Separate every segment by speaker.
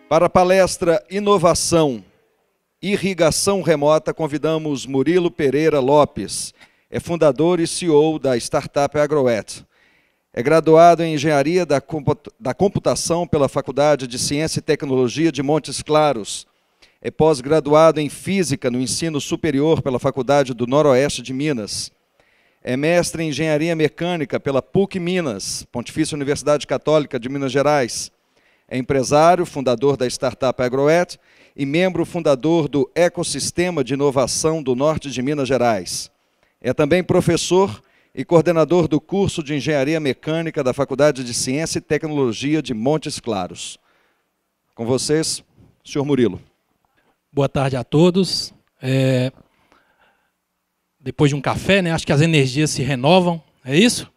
Speaker 1: Para a palestra Inovação, Irrigação Remota, convidamos Murilo Pereira Lopes. É fundador e CEO da startup Agroet. É graduado em Engenharia da Computação pela Faculdade de Ciência e Tecnologia de Montes Claros. É pós-graduado em Física no Ensino Superior pela Faculdade do Noroeste de Minas. É mestre em Engenharia Mecânica pela PUC Minas, Pontifícia Universidade Católica de Minas Gerais. É empresário, fundador da startup Agroet e membro fundador do Ecossistema de Inovação do Norte de Minas Gerais. É também professor e coordenador do curso de Engenharia Mecânica da Faculdade de Ciência e Tecnologia de Montes Claros. Com vocês, senhor Murilo.
Speaker 2: Boa tarde a todos. Depois de um café, né, acho que as energias se renovam, é isso?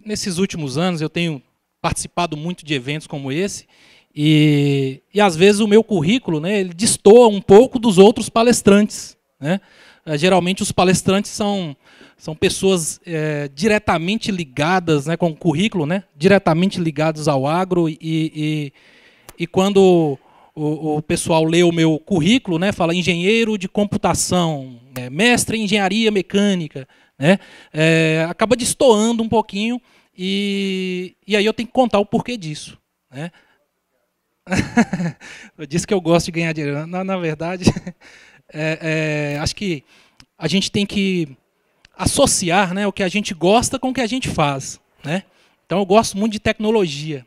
Speaker 2: Nesses últimos anos eu tenho participado muito de eventos como esse e às vezes o meu currículo, né, ele destoa um pouco dos outros palestrantes, né? Geralmente os palestrantes são pessoas diretamente ligadas, né, com o currículo, né, diretamente ligados ao agro e quando o pessoal lê o meu currículo, né, fala engenheiro de computação, mestre em engenharia mecânica, né, acaba destoando um pouquinho e aí eu tenho que contar o porquê disso, né? Eu disse que eu gosto de ganhar dinheiro. Na verdade, acho que a gente tem que associar, né, o que a gente gosta com o que a gente faz, né? Então eu gosto muito de tecnologia.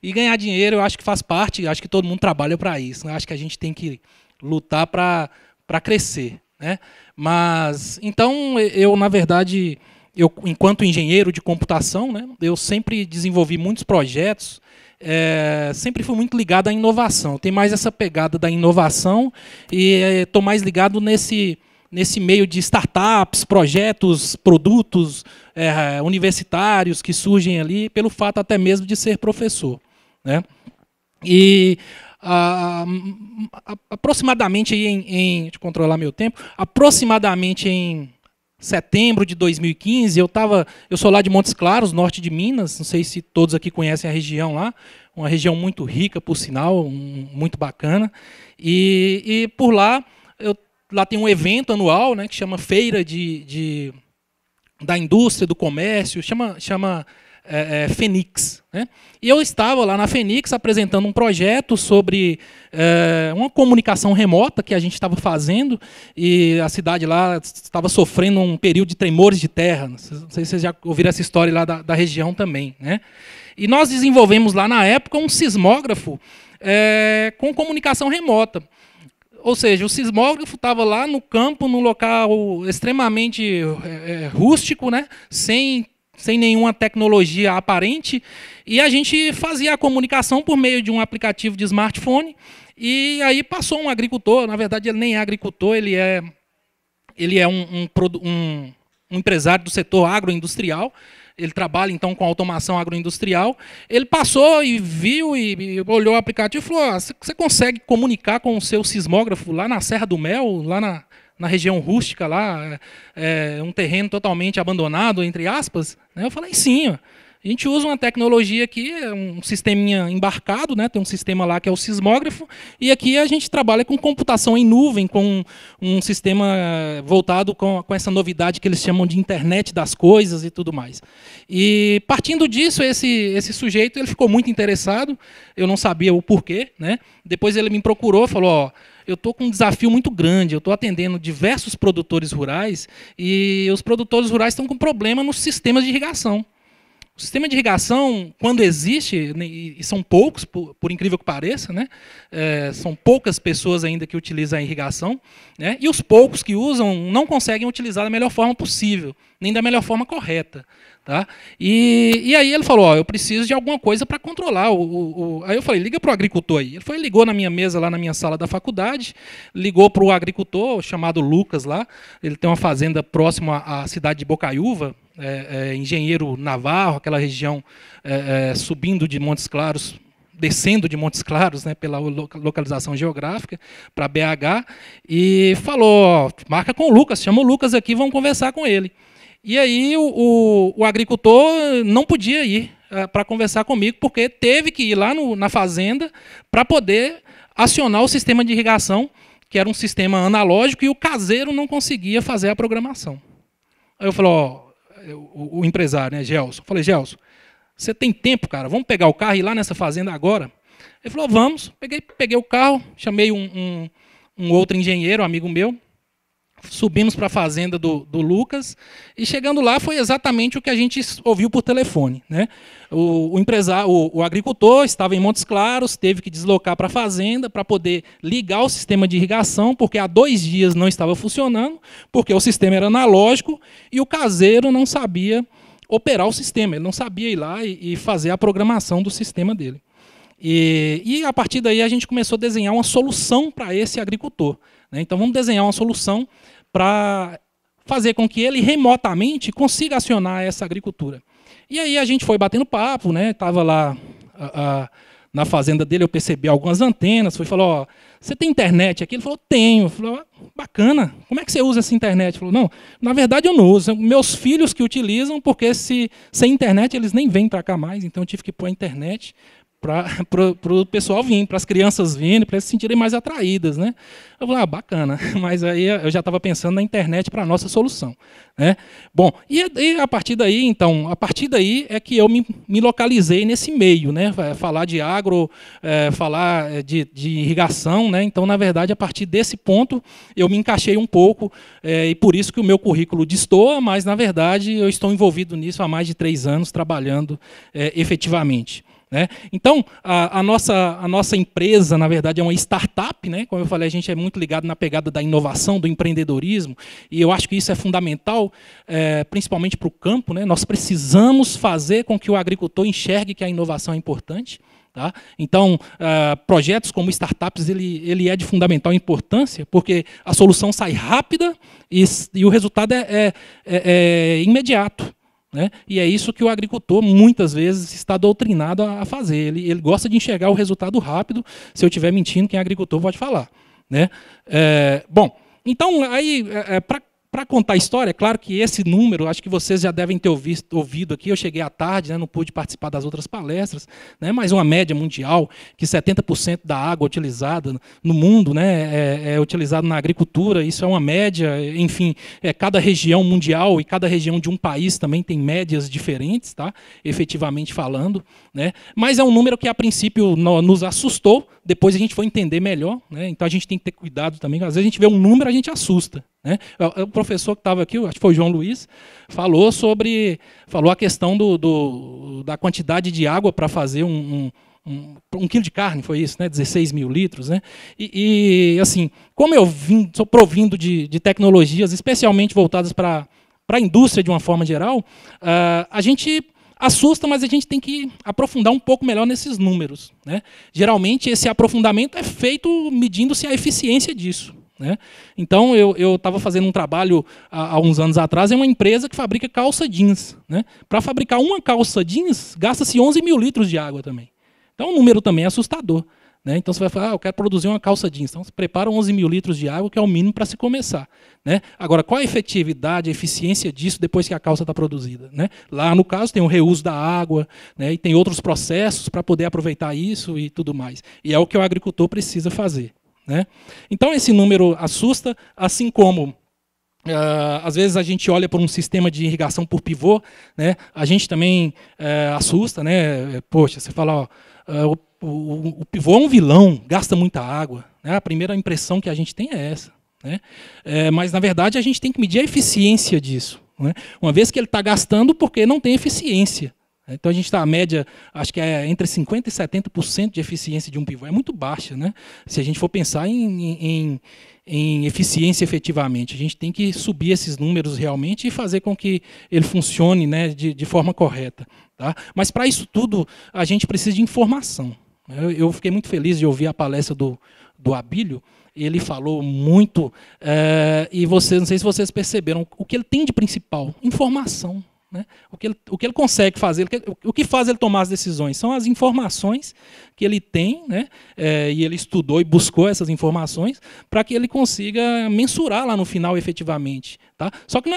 Speaker 2: E ganhar dinheiro eu acho que faz parte, acho que todo mundo trabalha para isso, né? Acho que a gente tem que lutar para crescer, né? Mas, então, eu, na verdade, enquanto engenheiro de computação, né, eu sempre desenvolvi muitos projetos, sempre fui muito ligado à inovação. Tem mais essa pegada da inovação e estou mais ligado nesse meio de startups, projetos, produtos universitários que surgem ali, pelo fato até mesmo de ser professor, né? E aproximadamente, deixa eu controlar meu tempo, aproximadamente em setembro de 2015, eu sou lá de Montes Claros, norte de Minas, não sei se todos aqui conhecem a região lá, uma região muito rica, por sinal, muito bacana, e por lá, lá tem um evento anual, né, que chama Feira da Indústria, do Comércio, chama Fenix, né? E eu estava lá na Fenix apresentando um projeto sobre uma comunicação remota que a gente estava fazendo e a cidade lá estava sofrendo um período de tremores de terra. Não sei se vocês já ouviram essa história lá da região também, né? E nós desenvolvemos lá na época um sismógrafo com comunicação remota. Ou seja, o sismógrafo estava lá no campo, num local extremamente rústico, né? Sem nenhuma tecnologia aparente, e a gente fazia a comunicação por meio de um aplicativo de smartphone, e aí passou um agricultor, na verdade ele nem é agricultor, ele é um empresário do setor agroindustrial, ele trabalha então com automação agroindustrial, ele passou e viu e olhou o aplicativo e falou, você consegue comunicar com o seu sismógrafo lá na Serra do Mel, lá na região rústica, lá, um terreno totalmente abandonado, entre aspas, né? Eu falei, sim, ó. A gente usa uma tecnologia aqui, um sisteminha embarcado, né? Tem um sistema lá que é o sismógrafo, e aqui a gente trabalha com computação em nuvem, com um sistema voltado com essa novidade que eles chamam de internet das coisas e tudo mais. E partindo disso, esse sujeito ele ficou muito interessado, eu não sabia o porquê, né? Depois ele me procurou e falou, ó, eu estou com um desafio muito grande, eu estou atendendo diversos produtores rurais e os produtores rurais estão com problema nos sistemas de irrigação. O sistema de irrigação, quando existe, e são poucos, por incrível que pareça, né? São poucas pessoas ainda que utilizam a irrigação, né? E os poucos que usam não conseguem utilizar da melhor forma possível, nem da melhor forma correta. Tá? E aí ele falou, ó, eu preciso de alguma coisa para controlar. Aí eu falei, liga para o agricultor aí. Ele ligou na minha mesa, lá na minha sala da faculdade, ligou para o agricultor chamado Lucas lá, ele tem uma fazenda próxima à cidade de Bocaiúva, Engenheiro Navarro, aquela região subindo de Montes Claros, descendo de Montes Claros, né, pela localização geográfica, para BH, e falou, ó, marca com o Lucas, chama o Lucas aqui, vamos conversar com ele. E aí o agricultor não podia ir. para conversar comigo, porque teve que ir lá na fazenda para poder acionar o sistema de irrigação, que era um sistema analógico, e o caseiro não conseguia fazer a programação. Aí eu falei, o empresário, né, Gelson, eu falei, Gelson, você tem tempo, cara, vamos pegar o carro e ir lá nessa fazenda agora? Ele falou, vamos. Peguei o carro, chamei um outro engenheiro, um amigo meu, subimos para a fazenda do Lucas, e chegando lá foi exatamente o que a gente ouviu por telefone, né? O agricultor estava em Montes Claros, teve que deslocar para a fazenda para poder ligar o sistema de irrigação, porque há 2 dias não estava funcionando, porque o sistema era analógico e o caseiro não sabia operar o sistema, ele não sabia ir lá e fazer a programação do sistema dele. E a partir daí a gente começou a desenhar uma solução para esse agricultor, né? Então vamos desenhar uma solução para fazer com que ele remotamente consiga acionar essa agricultura. E aí a gente foi batendo papo, né? Estava lá na fazenda dele, eu percebi algumas antenas, falou, você tem internet aqui? Ele falou, tenho. Eu falei, bacana, como é que você usa essa internet? Ele falou, não, na verdade eu não uso, meus filhos que utilizam, porque sem internet eles nem vêm para cá mais, então eu tive que pôr a internet para o pessoal vir, para as crianças virem, para eles se sentirem mais atraídas, né? Eu falei, bacana, mas aí eu já estava pensando na internet para a nossa solução, né? Bom, e a partir daí, então, é que eu me localizei nesse meio, né? Falar de agro, falar de irrigação, né? Então, na verdade, a partir desse ponto, eu me encaixei um pouco, e por isso que o meu currículo destoa, mas, na verdade, eu estou envolvido nisso há mais de 3 anos, trabalhando efetivamente. Né? Então, a nossa empresa, na verdade, é uma startup, né? Como eu falei, a gente é muito ligado na pegada da inovação, do empreendedorismo, e eu acho que isso é fundamental, principalmente para o campo, né? Nós precisamos fazer com que o agricultor enxergue que a inovação é importante. Tá? Então, projetos como startups, ele é de fundamental importância, porque a solução sai rápida e o resultado é imediato. Né? E é isso que o agricultor, muitas vezes, está doutrinado a fazer. Ele gosta de enxergar o resultado rápido. Se eu estiver mentindo, quem é agricultor pode falar. Né? Bom, então, aí, para contar a história, é claro que esse número, acho que vocês já devem ter ouvido aqui, eu cheguei à tarde, né, não pude participar das outras palestras, né, mas uma média mundial, que 70% da água utilizada no mundo, né, é utilizada na agricultura, isso é uma média, enfim, cada região mundial e cada região de um país também tem médias diferentes, tá, efetivamente falando, né, mas é um número que a princípio nos assustou, depois a gente foi entender melhor, né, então a gente tem que ter cuidado também, às vezes a gente vê um número e a gente assusta. Né? O professor que estava aqui, acho que foi o João Luiz, falou a questão da quantidade de água para fazer um quilo de carne, foi isso, né? 16 mil litros. Né? E assim, como eu sou provindo de tecnologias especialmente voltadas para a indústria de uma forma geral, a gente assusta, mas a gente tem que aprofundar um pouco melhor nesses números. Né? Geralmente, esse aprofundamento é feito medindo-se a eficiência disso. Né? Então, eu estava fazendo um trabalho há uns anos atrás em uma empresa que fabrica calça jeans. Né? Para fabricar uma calça jeans, gasta-se 11 mil litros de água também. Então, o número também é assustador. Né? Então, você vai falar, eu quero produzir uma calça jeans. Então, você prepara 11 mil litros de água, que é o mínimo para se começar. Né? Agora, qual a efetividade, a eficiência disso depois que a calça está produzida? Né? Lá, no caso, tem o reuso da água, né? E tem outros processos para poder aproveitar isso e tudo mais. E é o que o agricultor precisa fazer. Né? Então, esse número assusta, assim como, às vezes, a gente olha para um sistema de irrigação por pivô, né? A gente também assusta. Né? Poxa, você fala, o pivô é um vilão, gasta muita água. Né? A primeira impressão que a gente tem é essa. Né? Mas, na verdade, a gente tem que medir a eficiência disso. Né? Uma vez que ele está gastando, porque não tem eficiência. Então, a gente está, a média, acho que é entre 50% e 70% de eficiência de um pivô. É muito baixa, né? Se a gente for pensar em eficiência efetivamente. A gente tem que subir esses números realmente e fazer com que ele funcione, né, de forma correta. Tá? Mas, para isso tudo, a gente precisa de informação. Eu fiquei muito feliz de ouvir a palestra do Abílio. Ele falou muito, e não sei se vocês perceberam, o que ele tem de principal? Informação. Né? O que ele consegue fazer, o que faz ele tomar as decisões são as informações que ele tem, né? E ele estudou e buscou essas informações para que ele consiga mensurar lá no final efetivamente. Tá? Só que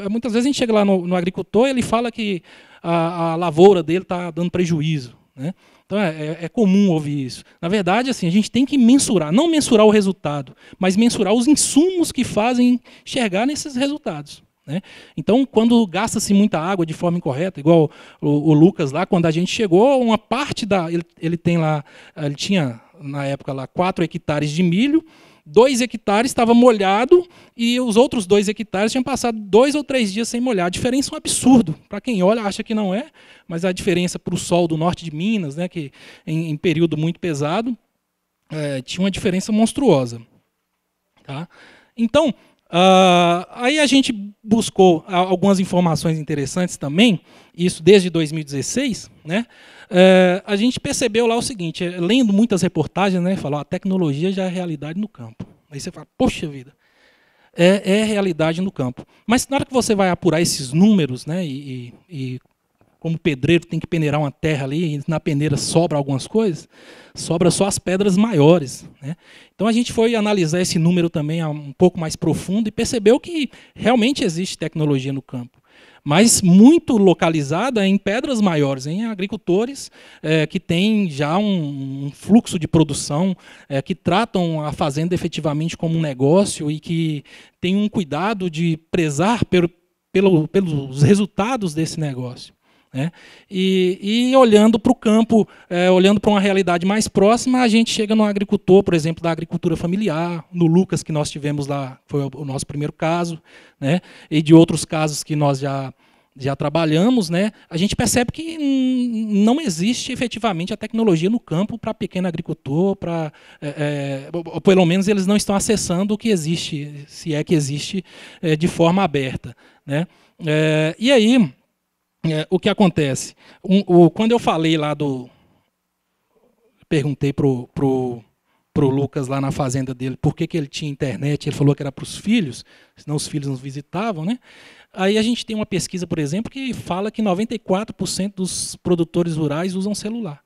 Speaker 2: muitas vezes a gente chega lá no agricultor e ele fala que a lavoura dele está dando prejuízo, né? Então é comum ouvir isso. Na verdade, assim, a gente tem que mensurar, não mensurar o resultado, mas mensurar os insumos que fazem chegar nesses resultados, né? Então, quando gasta-se muita água de forma incorreta, igual o Lucas lá, quando a gente chegou, uma parte ele tinha na época lá 4 hectares de milho, 2 hectares estava molhado e os outros 2 hectares tinham passado 2 ou 3 dias sem molhar. A diferença é um absurdo. Para quem olha, acha que não é, mas a diferença para o sol do norte de Minas, né, que em período muito pesado, tinha uma diferença monstruosa. Tá? Então, aí a gente buscou algumas informações interessantes também, isso desde 2016, né? A gente percebeu lá o seguinte, lendo muitas reportagens, né, falou, a tecnologia já é realidade no campo. Aí você fala, poxa vida, é realidade no campo. Mas na hora que você vai apurar esses números, né, e como pedreiro tem que peneirar uma terra ali, e na peneira sobra algumas coisas, sobra só as pedras maiores, né? Então a gente foi analisar esse número também um pouco mais profundo e percebeu que realmente existe tecnologia no campo, mas muito localizada em pedras maiores, em agricultores que têm já um fluxo de produção, que tratam a fazenda efetivamente como um negócio e que têm um cuidado de prezar pelos resultados desse negócio. Né? E olhando para o campo, olhando para uma realidade mais próxima, a gente chega no agricultor, por exemplo, da agricultura familiar, no Lucas, que nós tivemos lá, foi o nosso primeiro caso, né? E de outros casos que nós já trabalhamos, né? A gente percebe que não existe efetivamente a tecnologia no campo para pequeno agricultor, ou pelo menos eles não estão acessando o que existe, se é que existe, de forma aberta. Né? E aí, o que acontece? Quando eu falei lá perguntei pro Lucas lá na fazenda dele por que ele tinha internet, ele falou que era para os filhos, senão os filhos nos visitavam, né? Aí a gente tem uma pesquisa, por exemplo, que fala que 94% dos produtores rurais usam celular.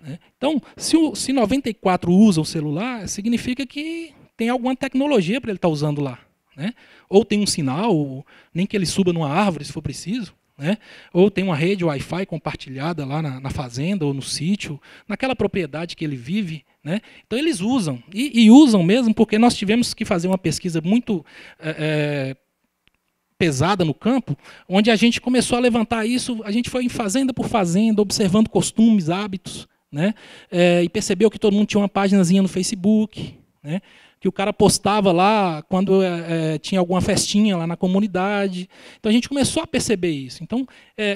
Speaker 2: Né? Então, se 94% usam celular, significa que tem alguma tecnologia para ele estar usando lá. Né? Ou tem um sinal, nem que ele suba numa árvore, se for preciso. Né? Ou tem uma rede Wi-Fi compartilhada lá na fazenda ou no sítio, naquela propriedade que ele vive. Né? Então eles usam, e usam mesmo, porque nós tivemos que fazer uma pesquisa muito pesada no campo, onde a gente começou a levantar isso, a gente foi em fazenda por fazenda, observando costumes, hábitos, né? E percebeu que todo mundo tinha uma páginazinha no Facebook, né? Que o cara postava lá quando tinha alguma festinha lá na comunidade. Então a gente começou a perceber isso. Então,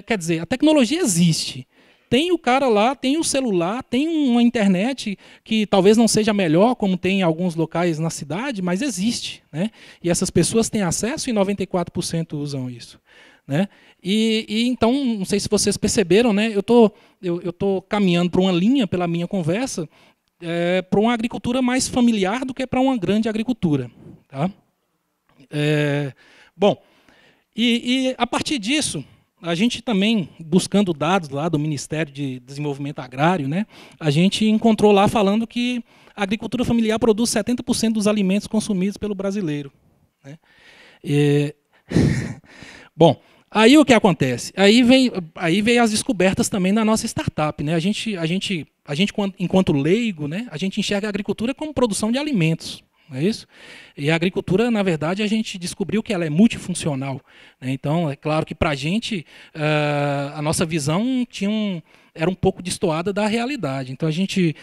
Speaker 2: quer dizer, a tecnologia existe. Tem o cara lá, tem o celular, tem uma internet que talvez não seja melhor, como tem em alguns locais na cidade, mas existe. Né? E essas pessoas têm acesso e 94% usam isso. Né? E então, não sei se vocês perceberam, né? eu tô caminhando para uma linha, pela minha conversa, para uma agricultura mais familiar do que para uma grande agricultura. Tá? Bom, e a partir disso, a gente também, buscando dados lá do Ministério de Desenvolvimento Agrário, né, a gente encontrou lá falando que a agricultura familiar produz 70% dos alimentos consumidos pelo brasileiro. Né? Bom, aí o que acontece? Aí vem as descobertas também na nossa startup. Né? A gente, enquanto leigo, né, a gente enxerga a agricultura como produção de alimentos. Não é isso? E a agricultura, na verdade, a gente descobriu que ela é multifuncional. Né? Então, é claro que para a gente, a nossa visão era um pouco destoada da realidade. Então, a gente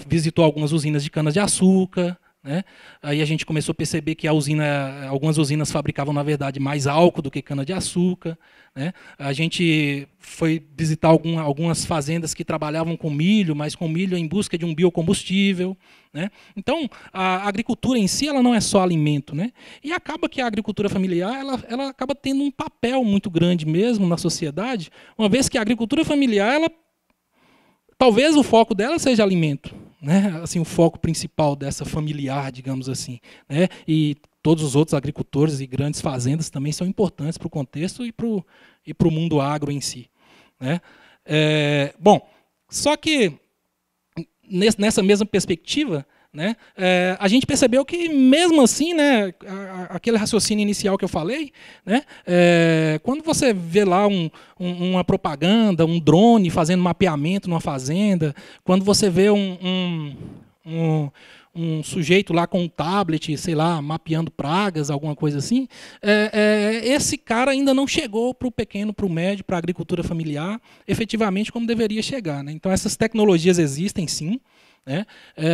Speaker 2: visitou algumas usinas de canas-de-açúcar. Né? Aí a gente começou a perceber que algumas usinas fabricavam, na verdade, mais álcool do que cana-de-açúcar. Né? A gente foi visitar algumas fazendas que trabalhavam com milho, mas com milho em busca de um biocombustível. Né? Então, a agricultura em si ela não é só alimento. Né? E acaba que a agricultura familiar ela acaba tendo um papel muito grande mesmo na sociedade, uma vez que a agricultura familiar, talvez o foco dela seja alimento. Né? Assim, o foco principal dessa familiar, digamos assim. Né? E todos os outros agricultores e grandes fazendas também são importantes para o contexto e para o mundo agro em si. Né? Bom, só que nessa mesma perspectiva, né, a gente percebeu que, mesmo assim, né, aquele raciocínio inicial que eu falei, né, quando você vê lá uma propaganda, um drone fazendo mapeamento numa fazenda, quando você vê um sujeito lá com um tablet, sei lá, mapeando pragas, alguma coisa assim, esse cara ainda não chegou para o pequeno, para o médio, para a agricultura familiar, efetivamente como deveria chegar, né? Então, essas tecnologias existem, sim, né?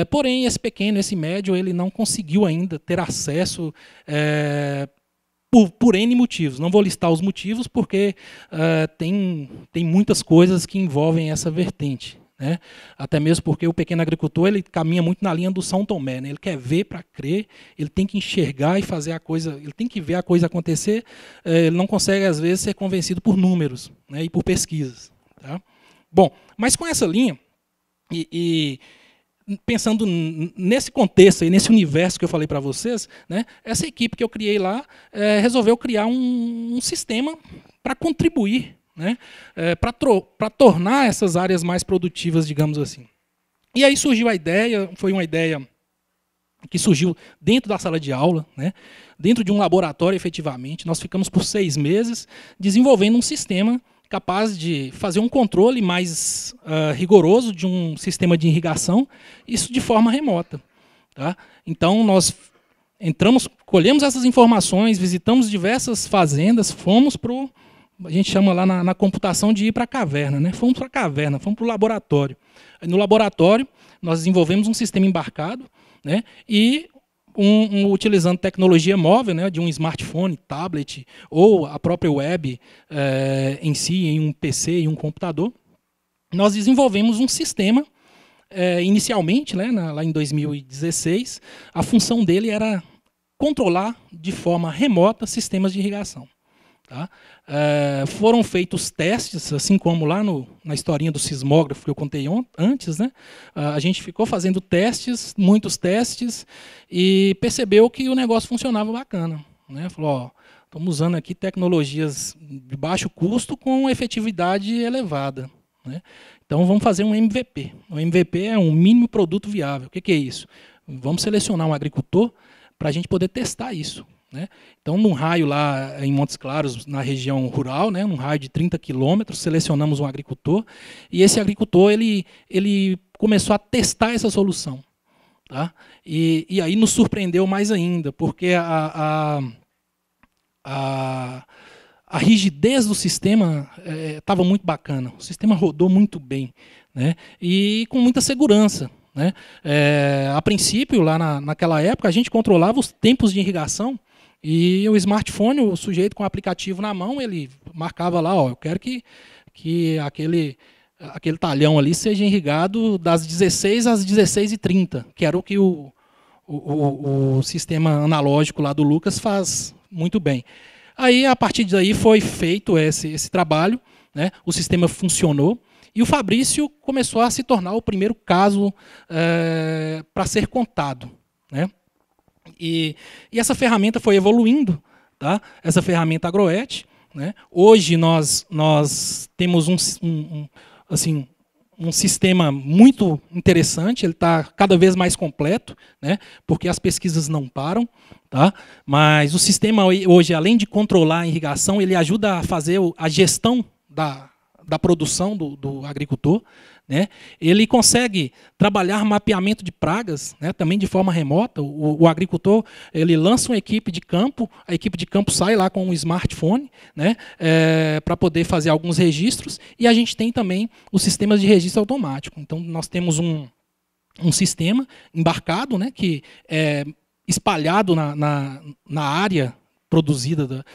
Speaker 2: Porém, esse pequeno, esse médio, ele não conseguiu ainda ter acesso por N motivos. Não vou listar os motivos, porque tem muitas coisas que envolvem essa vertente, né? Até mesmo porque o pequeno agricultor ele caminha muito na linha do São Tomé, né? Ele quer ver para crer, ele tem que enxergar e fazer a coisa, ele tem que ver a coisa acontecer, ele não consegue, às vezes, ser convencido por números, né? E por pesquisas. Tá? Bom, mas com essa linha, e pensando nesse contexto, e nesse universo que eu falei para vocês, né? Essa equipe que eu criei lá resolveu criar um sistema para contribuir, né, para tornar essas áreas mais produtivas, digamos assim. E aí surgiu a ideia, foi uma ideia que surgiu dentro da sala de aula, né, dentro de um laboratório, efetivamente. Nós ficamos por 6 meses desenvolvendo um sistema capaz de fazer um controle mais rigoroso de um sistema de irrigação, isso de forma remota. Tá? Então, nós entramos, colhemos essas informações, visitamos diversas fazendas, fomos para o... A gente chama lá na computação de ir para a caverna, né? Fomos para a caverna, fomos para o laboratório. No laboratório, nós desenvolvemos um sistema embarcado, né? E utilizando tecnologia móvel, né? De um smartphone, tablet, ou a própria web em si, em um PC, em um computador, nós desenvolvemos um sistema, inicialmente, né? Lá em 2016, a função dele era controlar de forma remota sistemas de irrigação. Tá? Foram feitos testes, assim como lá na historinha do sismógrafo que eu contei antes, né? A gente ficou fazendo testes, muitos testes, e percebeu que o negócio funcionava bacana, né? Falou, ó, estamos usando aqui tecnologias de baixo custo com efetividade elevada, né? Então vamos fazer um MVP. O MVP é um mínimo produto viável. O que é isso? Vamos selecionar um agricultor para a gente poder testar isso. Né? Então, num raio lá em Montes Claros, na região rural, né, num raio de 30 quilômetros, selecionamos um agricultor, e esse agricultor ele começou a testar essa solução. Tá? E aí nos surpreendeu mais ainda, porque a rigidez do sistema estava muito bacana, o sistema rodou muito bem, né? E com muita segurança. Né? A princípio, lá naquela época, a gente controlava os tempos de irrigação. E o smartphone, o sujeito com o aplicativo na mão, ele marcava lá, ó, eu quero que aquele talhão ali seja irrigado das 16 às 16h30, que era o que o sistema analógico lá do Lucas faz muito bem. Aí, a partir daí, foi feito esse trabalho, né? O sistema funcionou, e o Fabrício começou a se tornar o primeiro caso para ser contado, né? E essa ferramenta foi evoluindo, tá? Essa ferramenta Agroet, né? Hoje nós temos um sistema muito interessante, ele está cada vez mais completo, né? Porque as pesquisas não param. Tá? Mas o sistema hoje, além de controlar a irrigação, ele ajuda a fazer a gestão da produção do agricultor. Né? Ele consegue trabalhar mapeamento de pragas, né, também de forma remota. O agricultor ele lança uma equipe de campo, a equipe de campo sai lá com um smartphone, né, para poder fazer alguns registros, e a gente tem também os sistemas de registro automático. Então, nós temos um sistema embarcado, né, que é espalhado na área produzida,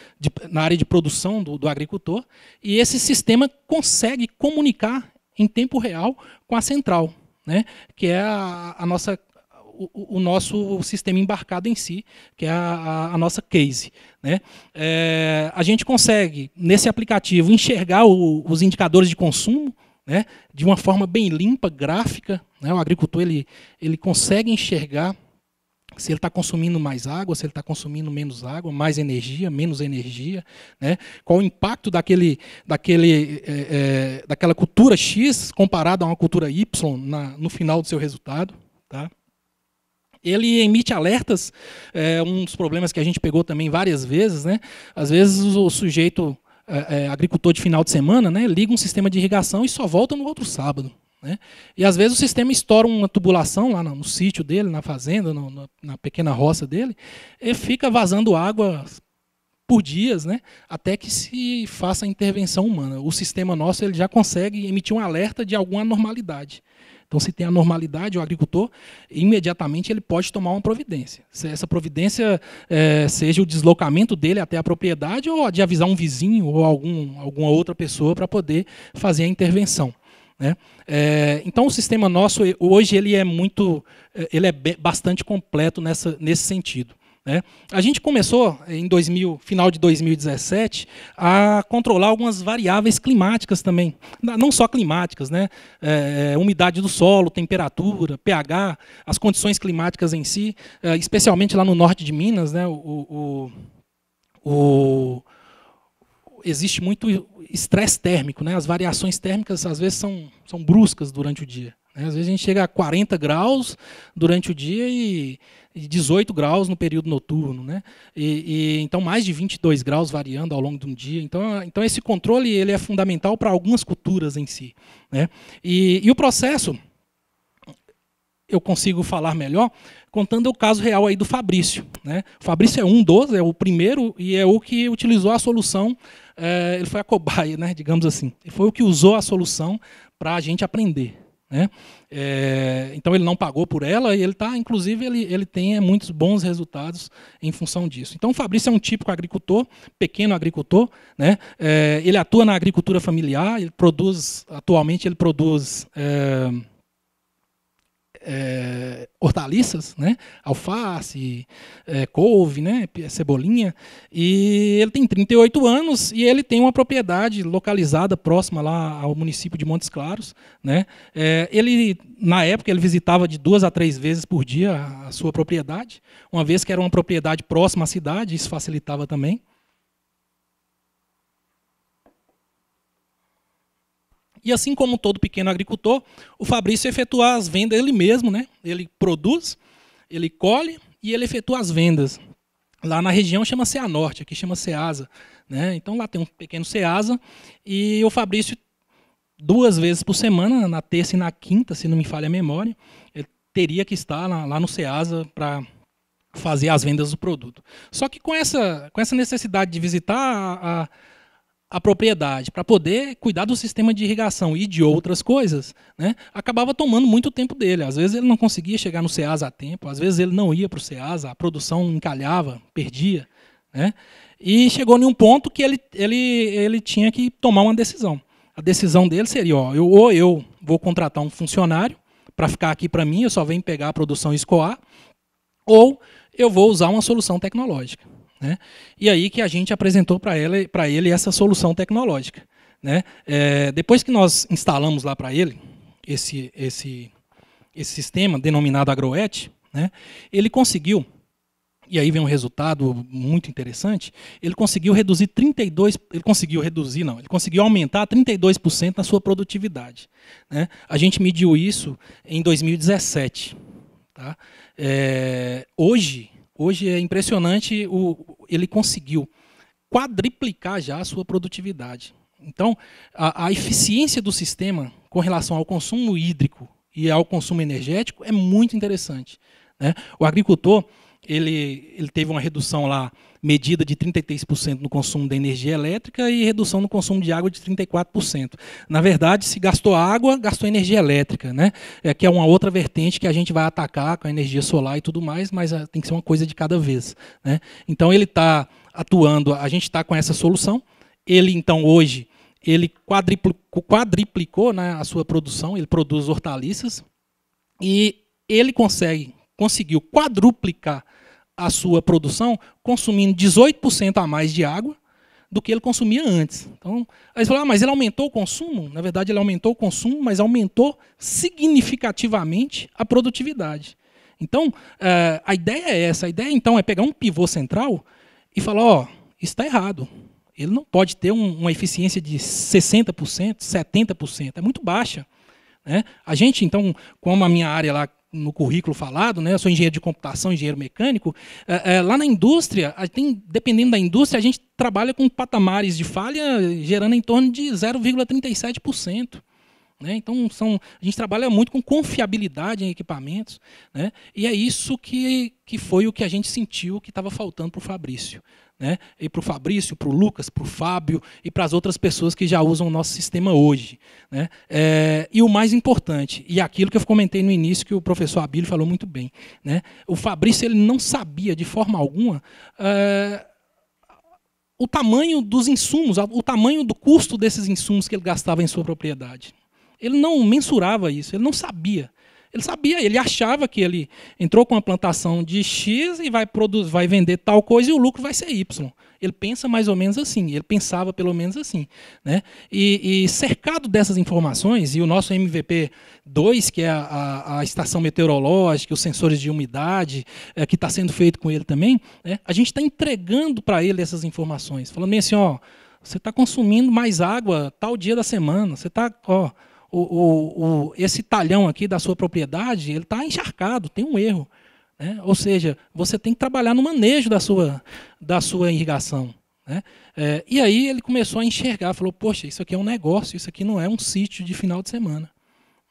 Speaker 2: na área de produção do agricultor, e esse sistema consegue comunicar em tempo real com a central, né, que é o nosso sistema embarcado em si, que é a nossa case. Né. A gente consegue, nesse aplicativo, enxergar os indicadores de consumo, né, de uma forma bem limpa, gráfica. Né. O agricultor ele consegue enxergar se ele está consumindo mais água, se ele está consumindo menos água, mais energia, menos energia, né? Qual o impacto daquela cultura X comparado a uma cultura Y no final do seu resultado. Tá? ele emite alertas, um dos problemas que a gente pegou também várias vezes, né? Às vezes o sujeito, agricultor de final de semana, né, liga um sistema de irrigação e só volta no outro sábado. Né? E às vezes o sistema estoura uma tubulação lá no sítio dele, na fazenda, na pequena roça dele, e fica vazando água por dias, né, até que se faça a intervenção humana. O sistema nosso ele já consegue emitir um alerta de alguma anormalidade. Então, se tem anormalidade, o agricultor, imediatamente ele pode tomar uma providência. Se essa providência seja o deslocamento dele até a propriedade, ou de avisar um vizinho ou alguma outra pessoa para poder fazer a intervenção. Né? Então, o sistema nosso, hoje, ele é bastante completo nesse sentido. Né? A gente começou, final de 2017, a controlar algumas variáveis climáticas também. Não só climáticas, né? Umidade do solo, temperatura, pH, as condições climáticas em si, especialmente lá no norte de Minas, né? Existe muito estresse térmico, né? As variações térmicas, às vezes, são bruscas durante o dia. Né? Às vezes a gente chega a 40 graus durante o dia e 18 graus no período noturno. Né? Então, mais de 22 graus variando ao longo de um dia. Então esse controle ele é fundamental para algumas culturas em si. Né? E o processo, eu consigo falar melhor contando o caso real aí do Fabrício. Né? O Fabrício é um dos, é o primeiro e é o que utilizou a solução. Ele foi a cobaia, né, digamos assim. Ele foi o que usou a solução para a gente aprender. Né? Então ele não pagou por ela e inclusive ele tem muitos bons resultados em função disso. Então o Fabrício é um típico agricultor, pequeno agricultor, né? Ele atua na agricultura familiar, atualmente ele produz hortaliças, né? Alface, couve, né? Cebolinha, e ele tem 38 anos e ele tem uma propriedade localizada próxima lá ao município de Montes Claros. Né? Na época, ele visitava de 2 a 3 vezes por dia a sua propriedade, uma vez que era uma propriedade próxima à cidade, isso facilitava também. E assim como todo pequeno agricultor, o Fabrício efetua as vendas ele mesmo, né? Ele produz, ele colhe e ele efetua as vendas. Lá na região chama Ceanorte, aqui chama Ceasa. Né? Então lá tem um pequeno Ceasa e o Fabrício, 2 vezes por semana, na terça e na quinta, se não me falha a memória, ele teria que estar lá no Ceasa para fazer as vendas do produto. Só que com essa necessidade de visitar a propriedade para poder cuidar do sistema de irrigação e de outras coisas, né, acabava tomando muito tempo dele. Às vezes ele não conseguia chegar no Ceasa a tempo, às vezes ele não ia para o Ceasa, a produção encalhava, perdia. Né, e chegou em um ponto que ele tinha que tomar uma decisão. A decisão dele seria, ou eu vou contratar um funcionário para ficar aqui para mim, eu só venho pegar a produção e escoar, ou eu vou usar uma solução tecnológica. Né? E aí que a gente apresentou para ele essa solução tecnológica. Né? Depois que nós instalamos lá para ele esse sistema denominado Agroet, né, ele conseguiu, e aí vem um resultado muito interessante, ele conseguiu aumentar 32% na sua produtividade. Né? A gente mediu isso em 2017. Tá? Hoje é impressionante, ele conseguiu quadriplicar já a sua produtividade. Então, a eficiência do sistema com relação ao consumo hídrico e ao consumo energético é muito interessante. Né? O agricultor ele teve uma redução lá medida de 33% no consumo da energia elétrica e redução no consumo de água de 34%. Na verdade, se gastou água, gastou energia elétrica, né? Que é uma outra vertente que a gente vai atacar com a energia solar e tudo mais, mas tem que ser uma coisa de cada vez. Né? Então, ele está atuando, a gente está com essa solução. Ele, então, hoje, ele quadriplicou, né, a sua produção, ele produz hortaliças e ele conseguiu quadruplicar a sua produção consumindo 18% a mais de água do que ele consumia antes. Então, aí você fala, mas ele aumentou o consumo? Na verdade, ele aumentou o consumo, mas aumentou significativamente a produtividade. Então, a ideia é essa. A ideia, então, é pegar um pivô central e falar, isso está errado. Ele não pode ter uma eficiência de 60%, 70%. É muito baixa. Né? A gente, então, como a minha área lá, no currículo falado, né? Eu sou engenheiro de computação, engenheiro mecânico. Lá na indústria, dependendo da indústria, a gente trabalha com patamares de falha gerando em torno de 0,37%. Né? Então, a gente trabalha muito com confiabilidade em equipamentos, né? E é isso que foi o que a gente sentiu que estava faltando para o Fabrício. Né? E para o Fabrício, para o Lucas, para o Fábio e para as outras pessoas que já usam o nosso sistema hoje. Né? E o mais importante, e aquilo que eu comentei no início, que o professor Abílio falou muito bem. Né? O Fabrício ele não sabia, de forma alguma, o tamanho dos insumos, o tamanho do custo desses insumos que ele gastava em sua propriedade. Ele não mensurava isso, ele não sabia. Ele sabia, ele achava que ele entrou com uma plantação de X e vai vender tal coisa e o lucro vai ser Y. Ele pensa mais ou menos assim, ele pensava pelo menos assim. Né? E cercado dessas informações, e o nosso MVP2, que é a estação meteorológica, os sensores de umidade, que está sendo feito com ele também, né? A gente está entregando para ele essas informações, falando bem assim, ó, você está consumindo mais água tal dia da semana, você está... esse talhão aqui da sua propriedade, ele está encharcado, tem um erro. Né? Ou seja, você tem que trabalhar no manejo da sua irrigação. Né? E aí ele começou a enxergar, falou, poxa, isso aqui é um negócio, isso aqui não é um sítio de final de semana.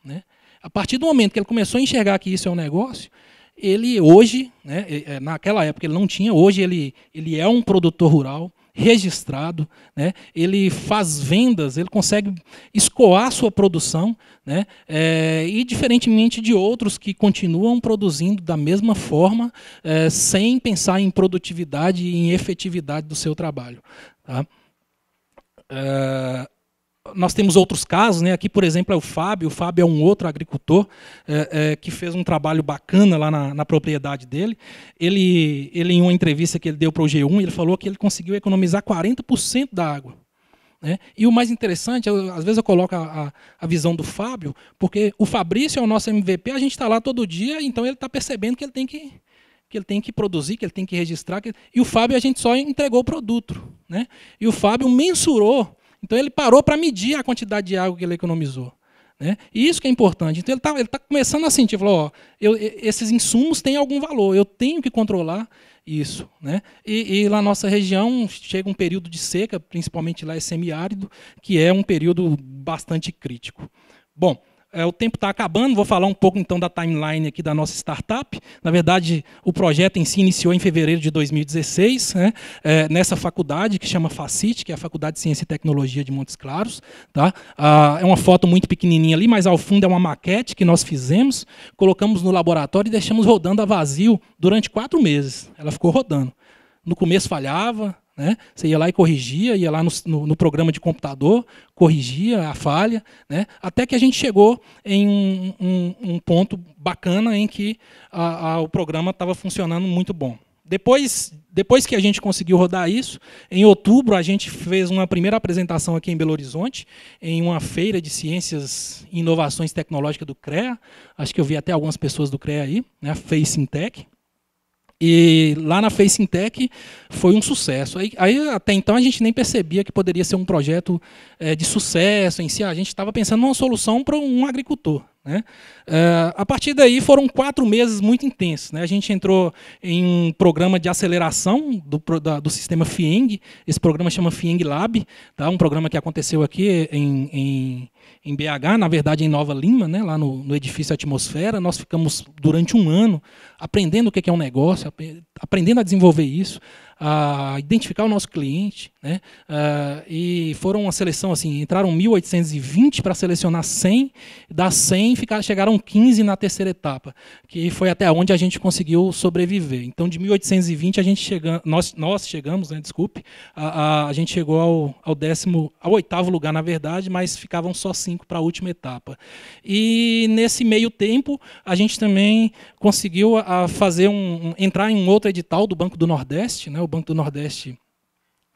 Speaker 2: Né? A partir do momento que ele começou a enxergar que isso é um negócio, ele hoje, né, naquela época ele não tinha, hoje ele é um produtor rural, registrado, né? Ele faz vendas, ele consegue escoar sua produção, né? E diferentemente de outros que continuam produzindo da mesma forma, sem pensar em produtividade e em efetividade do seu trabalho. Tá? Nós temos outros casos, né? Aqui, por exemplo, é o Fábio. O Fábio é um outro agricultor que fez um trabalho bacana lá na propriedade dele. Ele, em uma entrevista que ele deu para o G1, ele falou que ele conseguiu economizar 40% da água. Né? E o mais interessante, às vezes eu coloco a visão do Fábio, porque o Fabrício é o nosso MVP, a gente está lá todo dia, então ele está percebendo que ele tem que produzir, que ele tem que registrar. E o Fábio, a gente só entregou o produto. Né? E o Fábio mensurou. Então, ele parou para medir a quantidade de água que ele economizou. Né? E isso que é importante. Então, ele tá começando a sentir, falou, esses insumos têm algum valor, eu tenho que controlar isso. Né? E lá na nossa região, chega um período de seca, principalmente lá é semiárido, que é um período bastante crítico. Bom, o tempo está acabando, vou falar um pouco então da timeline aqui da nossa startup. Na verdade, o projeto em si iniciou em fevereiro de 2016, né, nessa faculdade que chama FACIT, que é a Faculdade de Ciência e Tecnologia de Montes Claros. Tá? É uma foto muito pequenininha ali, mas ao fundo é uma maquete que nós fizemos, colocamos no laboratório e deixamos rodando a vazio durante 4 meses. Ela ficou rodando. No começo falhava, né? Você ia lá e corrigia, ia lá no programa de computador, corrigia a falha, né? Até que a gente chegou em um ponto bacana em que o programa estava funcionando muito bom. Depois que a gente conseguiu rodar isso, em outubro a gente fez uma primeira apresentação aqui em Belo Horizonte, em uma feira de ciências e inovações tecnológicas do CREA. Acho que eu vi até algumas pessoas do CREA aí, né? A FACEntech. E lá na FACEntech foi um sucesso. Aí, até então, a gente nem percebia que poderia ser um projeto de sucesso em si. A gente estava pensando numa solução para um agricultor. Né? A partir daí, foram 4 meses muito intensos. Né? A gente entrou em um programa de aceleração do sistema FIENG. Esse programa chama FIENG Lab, tá? Um programa que aconteceu aqui em BH, na verdade em Nova Lima, né, lá no edifício Atmosfera. Nós ficamos durante 1 ano aprendendo o que é um negócio, aprendendo a desenvolver isso, a identificar o nosso cliente. Né, e foram uma seleção, assim, entraram 1.820 para selecionar 100, das 100 chegaram 15 na terceira etapa, que foi até onde a gente conseguiu sobreviver. Então, de 1.820, nós chegamos, né, desculpe, a gente chegou ao 8º lugar, na verdade, mas ficavam só 5 para a última etapa. E nesse meio tempo, a gente também conseguiu entrar em um outro edital do Banco do Nordeste. Né, o Banco do Nordeste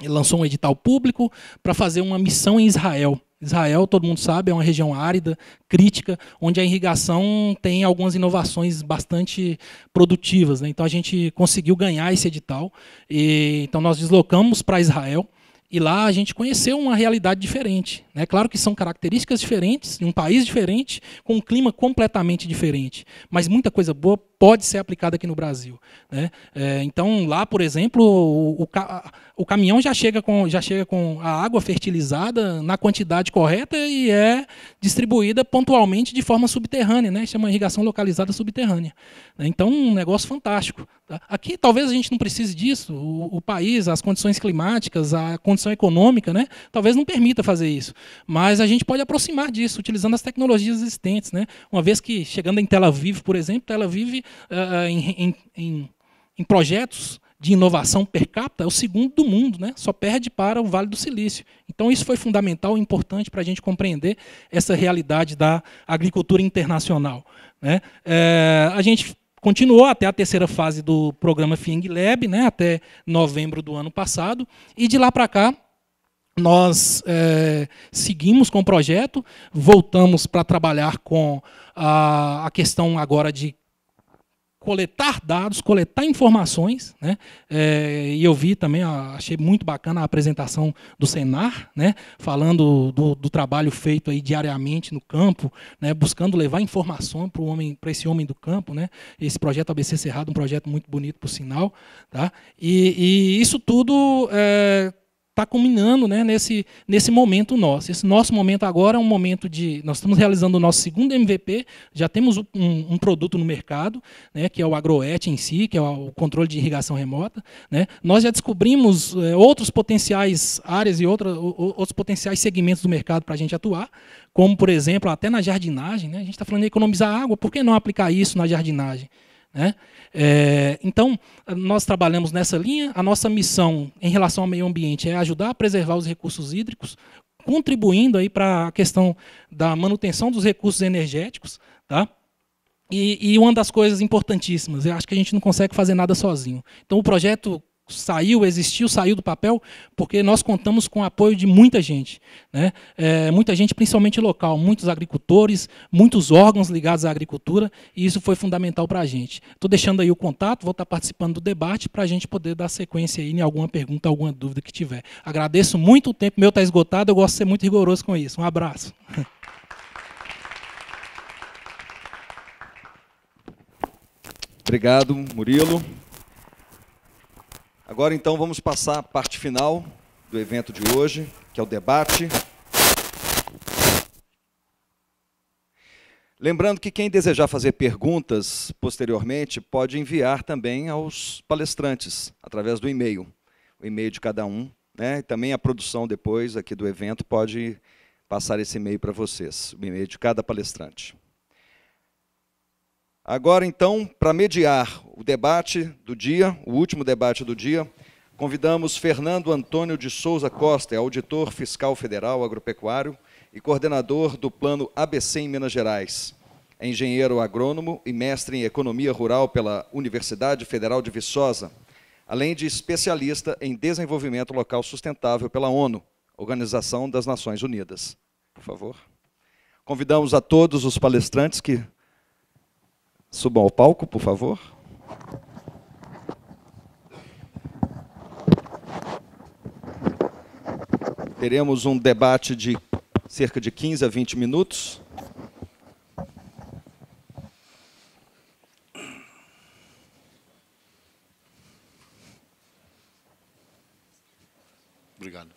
Speaker 2: lançou um edital público para fazer uma missão em Israel. Israel, todo mundo sabe, é uma região árida, crítica, onde a irrigação tem algumas inovações bastante produtivas. Né? Então, a gente conseguiu ganhar esse edital. Então, nós deslocamos para Israel. E lá a gente conheceu uma realidade diferente. né? Claro que são características diferentes, de um país diferente, com um clima completamente diferente, mas muita coisa boa pode ser aplicada aqui no Brasil, né? Então, lá, por exemplo, o caminhão já chega com a água fertilizada na quantidade correta e é distribuída pontualmente de forma subterrânea, né? Chama irrigação localizada subterrânea. Então, um negócio fantástico. Tá? Aqui, talvez a gente não precise disso. O país, as condições climáticas, a condição econômica, né? Talvez não permita fazer isso. Mas a gente pode aproximar disso, utilizando as tecnologias existentes, né? Uma vez que, chegando em Tel Aviv, por exemplo, Tel Aviv, em projetos de inovação per capita, é o segundo do mundo, né? Só perde para o Vale do Silício. Então, isso foi fundamental e importante para a gente compreender essa realidade da agricultura internacional, né? A gente continuou até a terceira fase do programa FIENG Lab, né? Até novembro do ano passado, e de lá para cá, nós seguimos com o projeto, voltamos para trabalhar com a questão agora de coletar dados, coletar informações, né? E eu vi também, achei muito bacana a apresentação do Senar, né? Falando do trabalho feito aí diariamente no campo, né? Buscando levar informação para esse homem do campo, né? Esse projeto ABC Cerrado, um projeto muito bonito, por sinal, tá? E isso tudo está culminando, né, nesse momento nosso. Esse nosso momento agora é um momento de... Nós estamos realizando o nosso segundo MVP, já temos um produto no mercado, né, que é o AgroET em si, que é o controle de irrigação remota, né. Nós já descobrimos outros potenciais áreas e outros potenciais segmentos do mercado para a gente atuar, como, por exemplo, até na jardinagem, né. A gente está falando de economizar água, por que não aplicar isso na jardinagem? Né? Então, nós trabalhamos nessa linha. A nossa missão em relação ao meio ambiente é ajudar a preservar os recursos hídricos, contribuindo aí para a questão da manutenção dos recursos energéticos. Tá? E uma das coisas importantíssimas, eu acho que a gente não consegue fazer nada sozinho. Então, o projeto existiu, saiu do papel, porque nós contamos com o apoio de muita gente, né? Muita gente, principalmente local, muitos agricultores, muitos órgãos ligados à agricultura, e isso foi fundamental para a gente. Estou deixando aí o contato, vou estar participando do debate para a gente poder dar sequência aí em alguma pergunta, alguma dúvida que tiver. Agradeço muito, o tempo meu está esgotado, eu gosto de ser muito rigoroso com isso. Um abraço.
Speaker 1: Obrigado, Murilo. Agora, então, vamos passar à parte final do evento de hoje, que é o debate. Lembrando que quem desejar fazer perguntas posteriormente pode enviar também aos palestrantes, através do e-mail. O e-mail de cada um, né? E também a produção depois aqui do evento pode passar esse e-mail para vocês, o e-mail de cada palestrante. Agora, então, para mediar o debate do dia, o último debate do dia, convidamos Fernando Antônio de Souza Costa, auditor fiscal federal agropecuário e coordenador do Plano ABC em Minas Gerais. É engenheiro agrônomo e mestre em economia rural pela Universidade Federal de Viçosa, além de especialista em desenvolvimento local sustentável pela ONU, Organização das Nações Unidas. Por favor. Convidamos a todos os palestrantes que subam ao palco, por favor. Teremos um debate de cerca de 15 a 20 minutos.
Speaker 3: Obrigado.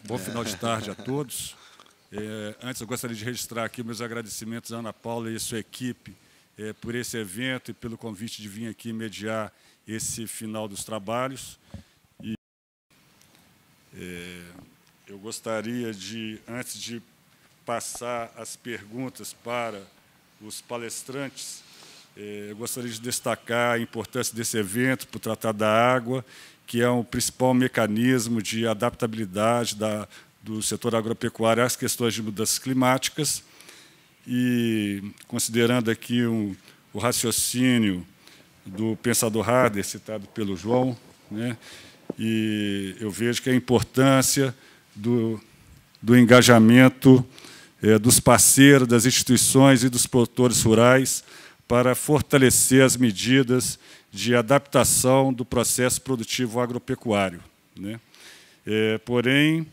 Speaker 3: Bom final de tarde a todos. Antes, eu gostaria de registrar aqui meus agradecimentos à Ana Paula e sua equipe por esse evento e pelo convite de vir aqui mediar esse final dos trabalhos. E eu gostaria de, antes de passar as perguntas para os palestrantes, eu gostaria de destacar a importância desse evento para o Tratado da Água, que é o principal mecanismo de adaptabilidade do setor agropecuário às questões de mudanças climáticas, e considerando aqui o raciocínio do pensador Harder, citado pelo João, né, e eu vejo que a importância do engajamento dos parceiros, das instituições e dos produtores rurais para fortalecer as medidas de adaptação do processo produtivo agropecuário, né? Porém,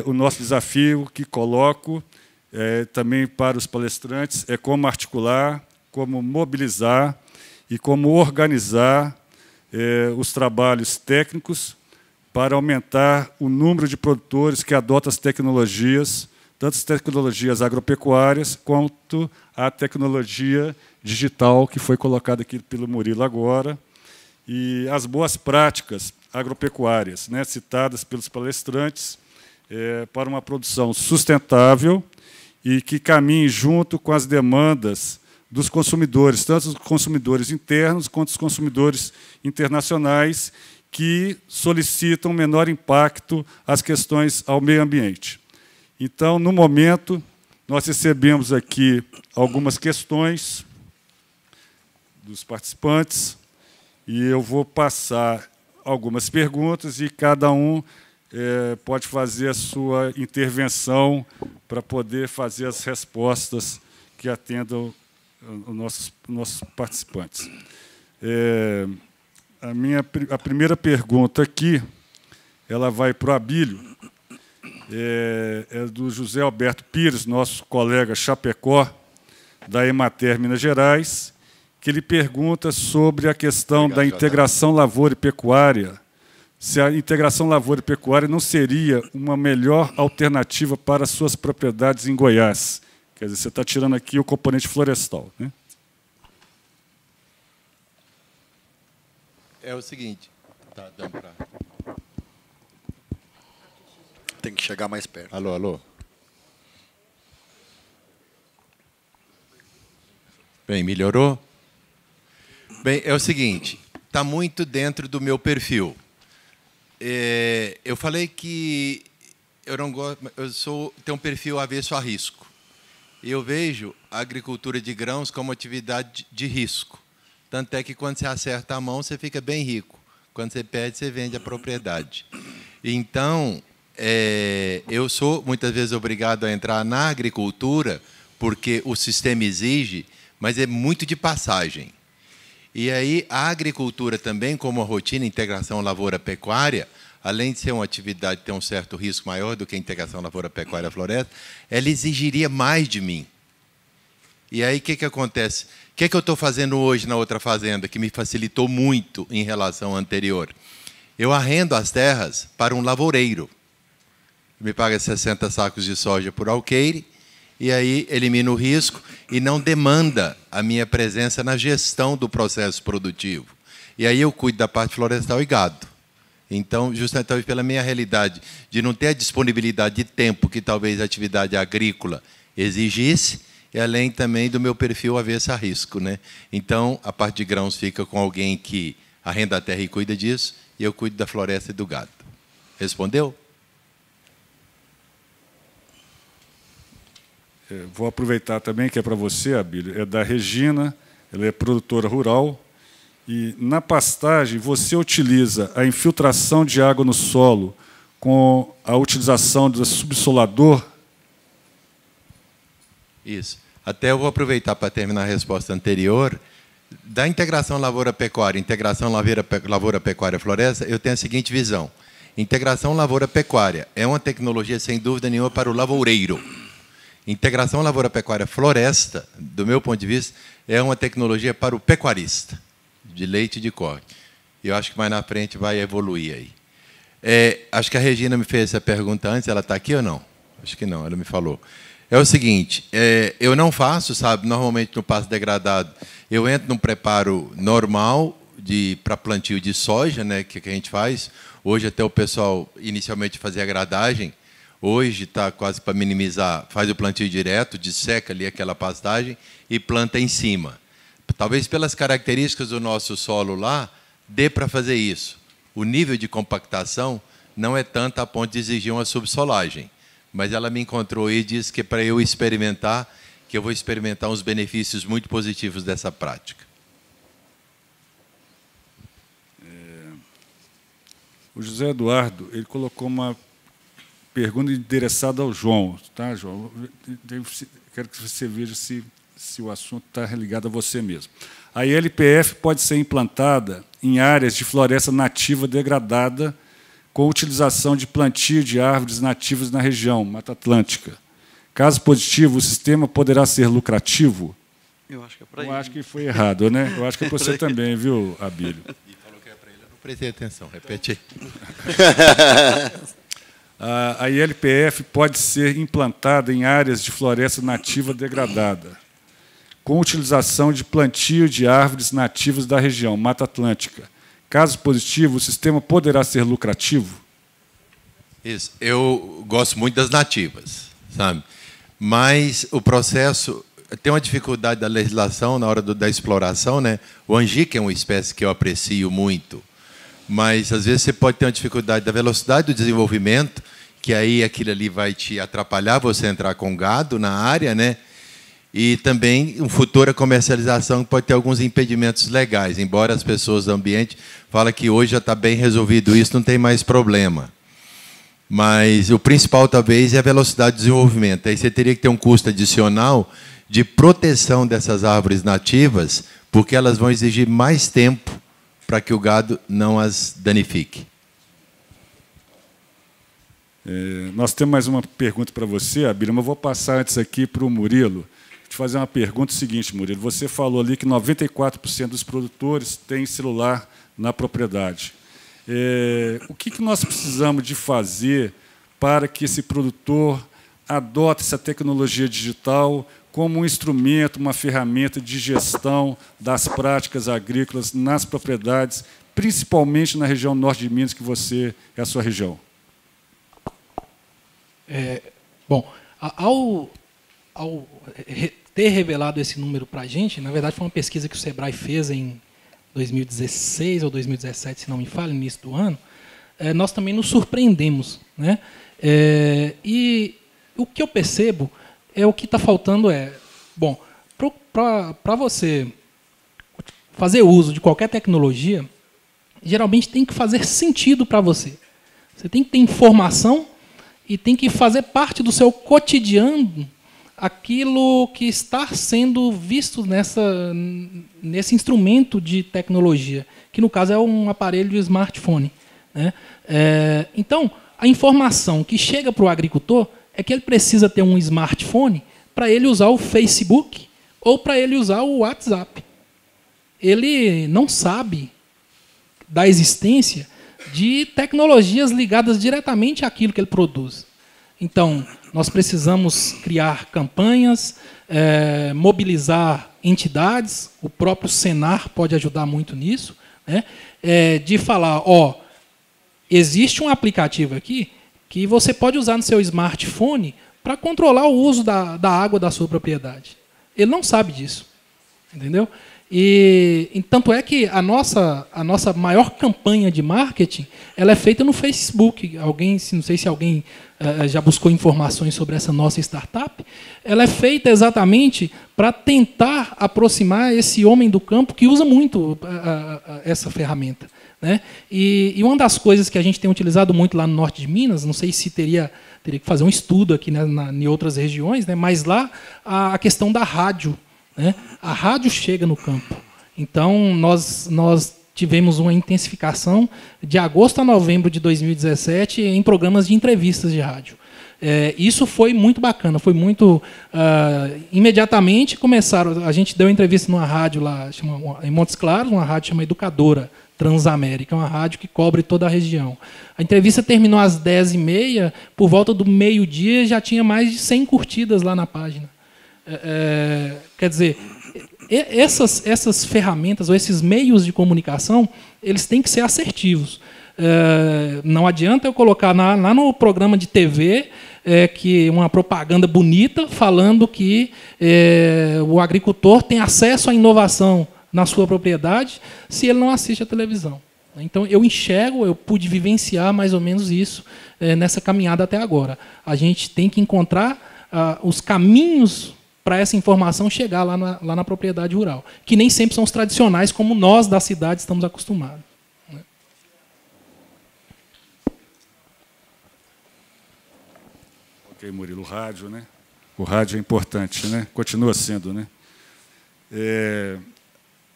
Speaker 3: o nosso desafio que coloco também para os palestrantes é como articular, como mobilizar e como organizar os trabalhos técnicos para aumentar o número de produtores que adotam as tecnologias, tanto as tecnologias agropecuárias quanto a tecnologia digital, que foi colocada aqui pelo Murilo agora, e as boas práticas agropecuárias, né, citadas pelos palestrantes, para uma produção sustentável e que caminhe junto com as demandas dos consumidores, tanto os consumidores internos quanto os consumidores internacionais, que solicitam menor impacto às questões ao meio ambiente. Então, no momento, nós recebemos aqui algumas questões dos participantes e eu vou passar algumas perguntas e cada um pode fazer a sua intervenção para poder fazer as respostas que atendam os nossos participantes. A primeira pergunta aqui, ela vai para o Abílio, é do José Alberto Pires, nosso colega Chapecó, da Emater Minas Gerais, que ele pergunta sobre a questão da integração lavoura e pecuária, se a integração lavoura e pecuária não seria uma melhor alternativa para suas propriedades em Goiás. Quer dizer, você está tirando aqui o componente florestal, né?
Speaker 4: É o seguinte... Tá dando para...
Speaker 5: Tem que chegar mais perto.
Speaker 4: Alô, alô? Bem, melhorou? Bem, é o seguinte, está muito dentro do meu perfil. Eu falei que eu não gosto, tenho um perfil avesso a risco. Eu vejo a agricultura de grãos como atividade de risco. Tanto é que, quando você acerta a mão, você fica bem rico. Quando você perde, você vende a propriedade. Então, eu sou, muitas vezes, obrigado a entrar na agricultura, porque o sistema exige, mas é muito de passagem. E aí, a agricultura também, como a rotina integração lavoura-pecuária, além de ser uma atividade que tem um certo risco maior do que a integração lavoura-pecuária-floresta, ela exigiria mais de mim. E aí, o que acontece? O que eu estou fazendo hoje na outra fazenda, que me facilitou muito em relação à anterior? Eu arrendo as terras para um lavoureiro. Me paga 60 sacos de soja por alqueire, e aí elimina o risco e não demanda a minha presença na gestão do processo produtivo. E aí eu cuido da parte florestal e gado. Então, justamente pela minha realidade de não ter a disponibilidade de tempo que talvez a atividade agrícola exigisse, e além também do meu perfil avesso a risco, né? Então, a parte de grãos fica com alguém que arrenda a terra e cuida disso, e eu cuido da floresta e do gado. Respondeu?
Speaker 3: Vou aproveitar também, que é para você, Abílio, é da Regina, ela é produtora rural, e na pastagem você utiliza a infiltração de água no solo com a utilização do subsolador?
Speaker 4: Isso. Até eu vou aproveitar para terminar a resposta anterior. Da integração lavoura-pecuária, integração lavoura-pecuária-floresta, eu tenho a seguinte visão. Integração lavoura-pecuária é uma tecnologia, sem dúvida nenhuma, para o lavoureiro. Integração lavoura-pecuária-floresta, do meu ponto de vista, é uma tecnologia para o pecuarista, de leite e de corte. E eu acho que mais na frente vai evoluir aí. Acho que a Regina me fez essa pergunta antes, ela está aqui ou não? Acho que não, ela me falou. É o seguinte, eu não faço, sabe, normalmente no pasto degradado, eu entro num preparo normal para plantio de soja, né, que a gente faz. Hoje até o pessoal inicialmente fazia gradagem, hoje está quase para minimizar, faz o plantio direto, disseca ali aquela pastagem e planta em cima. Talvez pelas características do nosso solo lá, dê para fazer isso. O nível de compactação não é tanto a ponto de exigir uma subsolagem. Mas ela me encontrou e disse que para eu experimentar, que eu vou experimentar uns benefícios muito positivos dessa prática.
Speaker 3: O José Eduardo, ele colocou uma pergunta endereçada ao João. Tá, João? Quero que você veja se se o assunto está ligado a você mesmo. A ILPF pode ser implantada em áreas de floresta nativa degradada, com utilização de plantio de árvores nativas na região, Mata Atlântica. Caso positivo, o sistema poderá ser lucrativo?
Speaker 5: Eu acho que é para
Speaker 3: Eu acho que foi errado, né? Eu acho que é para você também, viu, Abílio?
Speaker 4: E falou que é para ele, eu não prestei atenção. Repete aí.
Speaker 3: A ILPF pode ser implantada em áreas de floresta nativa degradada, com utilização de plantio de árvores nativas da região, Mata Atlântica. Caso positivo, o sistema poderá ser lucrativo?
Speaker 4: Isso. Eu gosto muito das nativas, sabe? Mas o processo tem uma dificuldade da legislação na hora da exploração, né? O angico é uma espécie que eu aprecio muito, mas às vezes você pode ter uma dificuldade da velocidade do desenvolvimento, que aí aquilo ali vai te atrapalhar você entrar com gado na área, né? E também uma futura comercialização pode ter alguns impedimentos legais, embora as pessoas do ambiente falem que hoje já está bem resolvido isso, não tem mais problema. Mas o principal, talvez, é a velocidade do desenvolvimento. Aí você teria que ter um custo adicional de proteção dessas árvores nativas, porque elas vão exigir mais tempo para que o gado não as danifique.
Speaker 3: Nós temos mais uma pergunta para você, Abílio, mas eu vou passar antes aqui para o Murilo. Te fazer uma pergunta seguinte, Murilo. Você falou ali que 94% dos produtores têm celular na propriedade. O que nós precisamos de fazer para que esse produtor adote essa tecnologia digital como um instrumento, uma ferramenta de gestão das práticas agrícolas nas propriedades, principalmente na região norte de Minas, que você é a sua região?
Speaker 2: Bom, ao ter revelado esse número para a gente, na verdade foi uma pesquisa que o Sebrae fez em 2016 ou 2017, se não me falha, no início do ano, nós também nos surpreendemos, né? E o que eu percebo é o que está faltando bom, para você fazer uso de qualquer tecnologia, geralmente tem que fazer sentido para você. Você tem que ter informação e tem que fazer parte do seu cotidiano aquilo que está sendo visto nesse instrumento de tecnologia, que no caso é um aparelho de smartphone, né? Então, a informação que chega para o agricultor é que ele precisa ter um smartphone para ele usar o Facebook ou para ele usar o WhatsApp. Ele não sabe da existência de tecnologias ligadas diretamente àquilo que ele produz. Então, nós precisamos criar campanhas, mobilizar entidades, o próprio Senar pode ajudar muito nisso, né? De falar, existe um aplicativo aqui que você pode usar no seu smartphone para controlar o uso da água da sua propriedade. Ele não sabe disso, entendeu? E tanto é que a nossa maior campanha de marketing ela é feita no Facebook. Não sei se alguém já buscou informações sobre essa nossa startup. Ela é feita exatamente para tentar aproximar esse homem do campo que usa muito essa ferramenta, né? E uma das coisas que a gente tem utilizado muito lá no norte de Minas, não sei se teria que fazer um estudo aqui, né, em outras regiões, né, mas lá a questão da rádio, né? A rádio chega no campo. Então, nós tivemos uma intensificação de agosto a novembro de 2017 em programas de entrevistas de rádio. Isso foi muito bacana, foi muito... imediatamente começaram... A gente deu entrevista numa rádio lá, em Montes Claros, uma rádio chamada Educadora Transamérica, uma rádio que cobre toda a região. A entrevista terminou às 10h30, por volta do meio-dia já tinha mais de 100 curtidas lá na página. Quer dizer, essas ferramentas ou esses meios de comunicação, eles têm que ser assertivos. Não adianta eu colocar lá no programa de TV que uma propaganda bonita falando que o agricultor tem acesso à inovação na sua propriedade se ele não assiste à televisão. Então, eu pude vivenciar mais ou menos isso nessa caminhada até agora. A gente tem que encontrar os caminhos para essa informação chegar lá na propriedade rural, que nem sempre são os tradicionais, como nós da cidade estamos acostumados. Né?
Speaker 3: Ok, Murilo, o rádio, né? O rádio é importante, né? Continua sendo, né?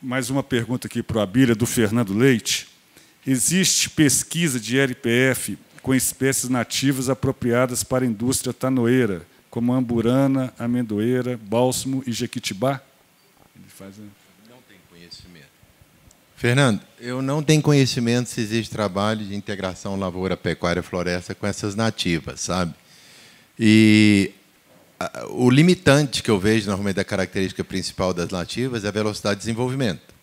Speaker 3: Mais uma pergunta aqui para o Abília, do Fernando Leite. Existe pesquisa de LPF com espécies nativas apropriadas para a indústria tanoeira, como amburana, amendoeira, bálsamo e jequitibá? Ele faz...
Speaker 4: Não tem conhecimento. Fernando, eu não tenho conhecimento se existe trabalho de integração lavoura, pecuária, floresta com essas nativas, sabe? E o limitante que eu vejo, normalmente, da característica principal das nativas é a velocidade de desenvolvimento.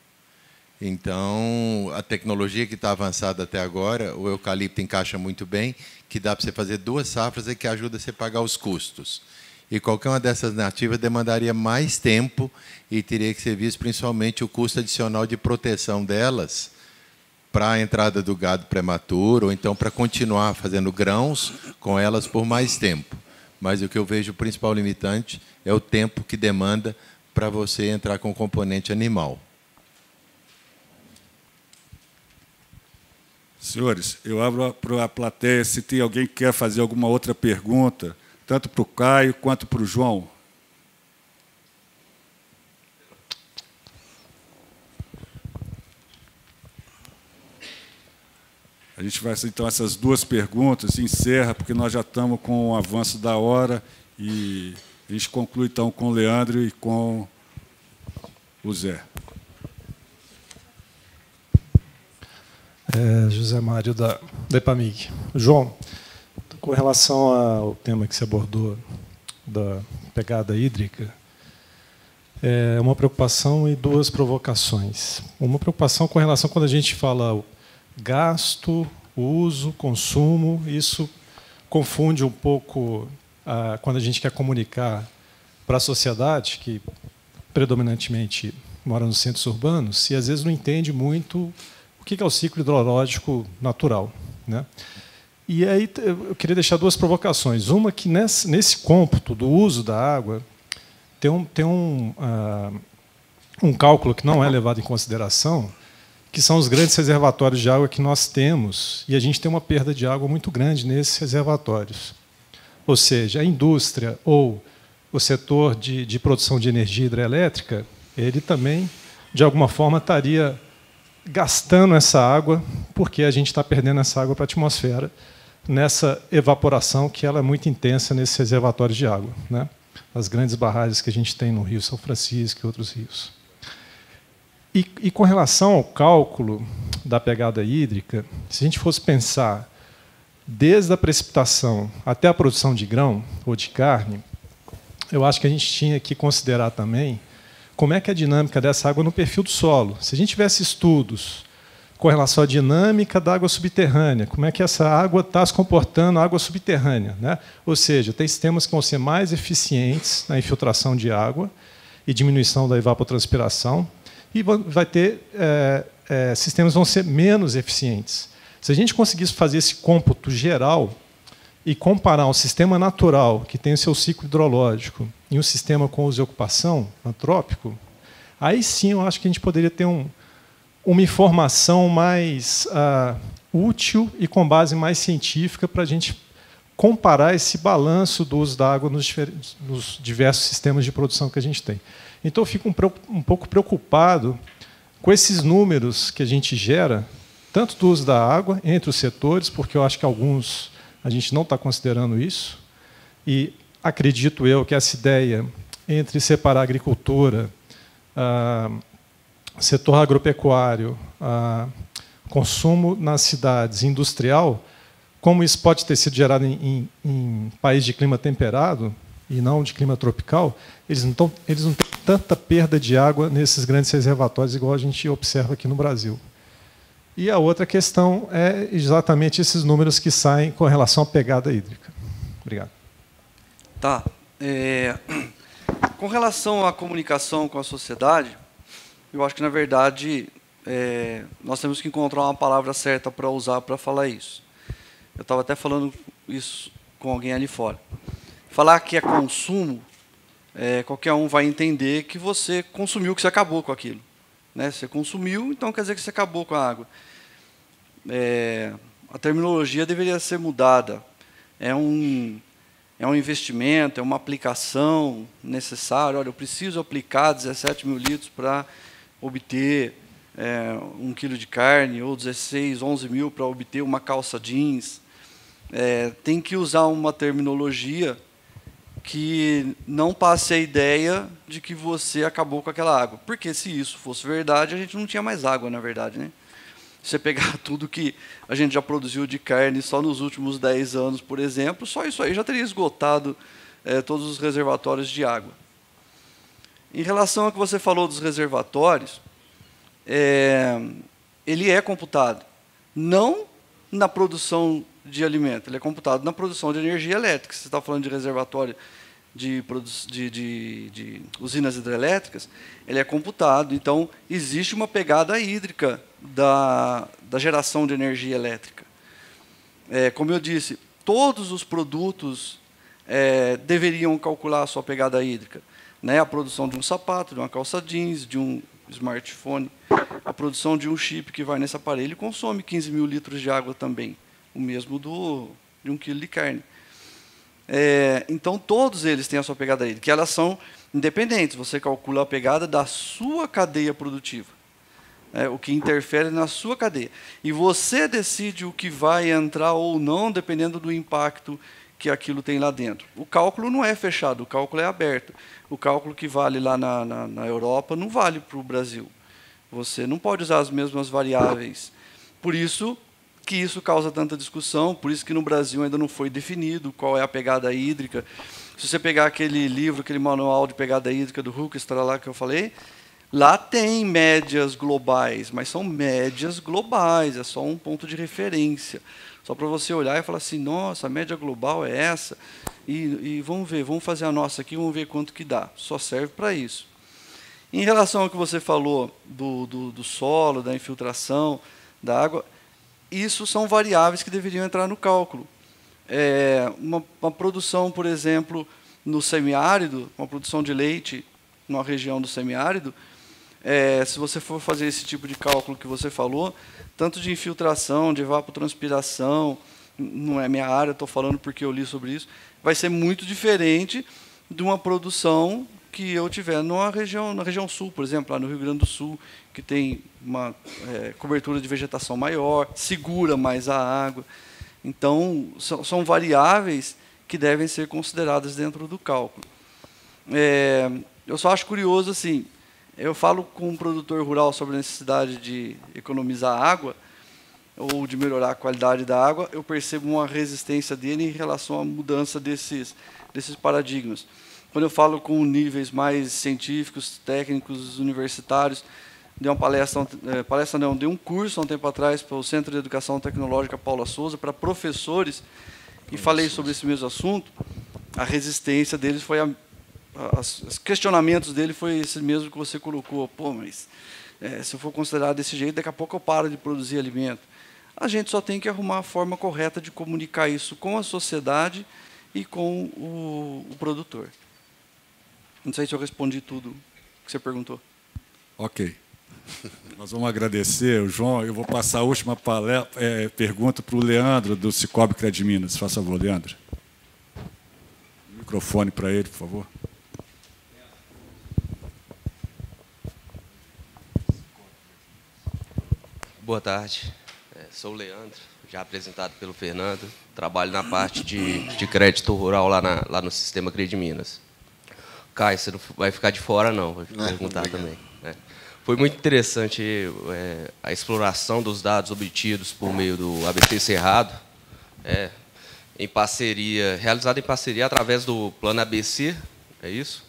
Speaker 4: Então, a tecnologia que está avançada até agora, o eucalipto encaixa muito bem, que dá para você fazer 2 safras e que ajuda você a pagar os custos. E qualquer uma dessas nativas demandaria mais tempo e teria que ser visto principalmente o custo adicional de proteção delas para a entrada do gado prematuro, ou então para continuar fazendo grãos com elas por mais tempo. Mas o que eu vejo o principal limitante é o tempo que demanda para você entrar com o componente animal.
Speaker 3: Senhores, eu abro para a plateia se tem alguém que quer fazer alguma outra pergunta, tanto para o Caio quanto para o João. A gente vai, então, essas 2 perguntas, encerra, porque nós já estamos com o avanço da hora, e a gente conclui, então, com o Leandro e com o Zé.
Speaker 6: José Mário, da EPAMIG. João, com relação ao tema que você abordou, da pegada hídrica, é uma preocupação e 2 provocações. Uma preocupação com relação quando a gente fala o gasto, uso, consumo, isso confunde um pouco quando a gente quer comunicar para a sociedade, que predominantemente mora nos centros urbanos, e às vezes não entende muito o que é o ciclo hidrológico natural, né? E aí eu queria deixar 2 provocações. Uma que nesse cômputo do uso da água tem um cálculo que não é levado em consideração, que são os grandes reservatórios de água que nós temos, e a gente tem uma perda de água muito grande nesses reservatórios. Ou seja, a indústria ou o setor de produção de energia hidrelétrica, ele também, de alguma forma, estaria gastando essa água, porque a gente está perdendo essa água para a atmosfera, nessa evaporação que ela é muito intensa nesses reservatórios de água, né? As grandes barragens que a gente tem no Rio São Francisco e outros rios. E com relação ao cálculo da pegada hídrica, se a gente fosse pensar desde a precipitação até a produção de grão ou de carne, eu acho que a gente tinha que considerar também como é que é a dinâmica dessa água no perfil do solo. Se a gente tivesse estudos com relação à dinâmica da água subterrânea, como é que essa água está se comportando, a água subterrânea, né? Ou seja, tem sistemas que vão ser mais eficientes na infiltração de água e diminuição da evapotranspiração, e vai ter sistemas que vão ser menos eficientes. Se a gente conseguisse fazer esse cômputo geral e comparar um sistema natural, que tem o seu ciclo hidrológico, e um sistema com uso e ocupação antrópico, aí sim eu acho que a gente poderia ter uma informação mais útil e com base mais científica para a gente comparar esse balanço do uso da água nos diversos sistemas de produção que a gente tem. Então, eu fico um pouco preocupado com esses números que a gente gera, tanto do uso da água entre os setores, porque eu acho que alguns a gente não está considerando isso, e acredito eu que essa ideia entre separar a agricultura, setor agropecuário, consumo nas cidades, industrial, como isso pode ter sido gerado em país de clima temperado e não de clima tropical, eles não têm tanta perda de água nesses grandes reservatórios igual a gente observa aqui no Brasil. E a outra questão é exatamente esses números que saem com relação à pegada hídrica. Obrigado.
Speaker 7: Tá. Com relação à comunicação com a sociedade, eu acho que, na verdade, nós temos que encontrar uma palavra certa para usar para falar isso. Eu estava até falando isso com alguém ali fora. Falar que é consumo, qualquer um vai entender que você consumiu, que você acabou com aquilo. Né? Você consumiu, então quer dizer que você acabou com a água. A terminologia deveria ser mudada. É é um investimento, é uma aplicação necessária. Olha, eu preciso aplicar 17 mil litros para obter 1 quilo de carne, ou 16, 11 mil para obter uma calça jeans. Tem que usar uma terminologia que não passe a ideia de que você acabou com aquela água. Porque se isso fosse verdade, a gente não tinha mais água, na verdade, né? Se você pegar tudo que a gente já produziu de carne só nos últimos 10 anos, por exemplo, só isso aí já teria esgotado todos os reservatórios de água. Em relação ao que você falou dos reservatórios, ele é computado não na produção de alimento, ele é computado na produção de energia elétrica. Você está falando de reservatório de usinas hidrelétricas, ele é computado. Então, existe uma pegada hídrica da geração de energia elétrica. Como eu disse, todos os produtos deveriam calcular a sua pegada hídrica. Né? A produção de um sapato, de uma calça jeans, de um smartphone, a produção de um chip que vai nesse aparelho consome 15 mil litros de água também, o mesmo de 1 quilo de carne. Então, todos eles têm a sua pegada hídrica, que elas são independentes. Você calcula a pegada da sua cadeia produtiva, o que interfere na sua cadeia. E você decide o que vai entrar ou não, dependendo do impacto que aquilo tem lá dentro. O cálculo não é fechado, o cálculo é aberto. O cálculo que vale lá na Europa não vale para o Brasil. Você não pode usar as mesmas variáveis. Por isso que isso causa tanta discussão, por isso que no Brasil ainda não foi definido qual é a pegada hídrica. Se você pegar aquele livro, aquele manual de pegada hídrica do Hoekstra lá que eu falei, lá tem médias globais, mas são médias globais, é só um ponto de referência. Só para você olhar e falar assim, nossa, a média global é essa, e vamos ver, vamos fazer a nossa aqui, vamos ver quanto que dá. Só serve para isso. Em relação ao que você falou do solo, da infiltração, da água, isso são variáveis que deveriam entrar no cálculo. Uma produção, por exemplo, no semiárido, uma produção de leite numa região do semiárido, se você for fazer esse tipo de cálculo que você falou, tanto de infiltração, de evapotranspiração, não é minha área, estou falando porque eu li sobre isso, vai ser muito diferente de uma produção que eu tiver na região sul, por exemplo, lá no Rio Grande do Sul, que tem uma cobertura de vegetação maior, segura mais a água. Então, são variáveis que devem ser consideradas dentro do cálculo. Eu só acho curioso, assim, eu falo com um produtor rural sobre a necessidade de economizar água ou de melhorar a qualidade da água, eu percebo uma resistência dele em relação à mudança desses paradigmas. Quando eu falo com níveis mais científicos, técnicos, universitários, dei uma dei um curso há um tempo atrás para o Centro de Educação Tecnológica Paula Souza, para professores, e falei sobre esse mesmo assunto. A resistência deles foi os questionamentos dele foi esse mesmo que você colocou. Pô, mas se eu for considerar desse jeito, daqui a pouco eu paro de produzir alimento. A gente só tem que arrumar a forma correta de comunicar isso com a sociedade e com o produtor. Não sei se eu respondi tudo que você perguntou.
Speaker 3: Ok. Nós vamos agradecer o João. Eu vou passar a última pergunta para o Leandro, do Cicobi Crediminas. Faça favor, Leandro. Microfone para ele, por favor.
Speaker 8: Boa tarde. Sou o Leandro, já apresentado pelo Fernando. Trabalho na parte de crédito rural lá no Sistema Crediminas. Caio, você não vai ficar de fora, não. Vou perguntar também. Foi muito interessante a exploração dos dados obtidos por meio do ABC Cerrado, realizada em parceria através do Plano ABC, é isso?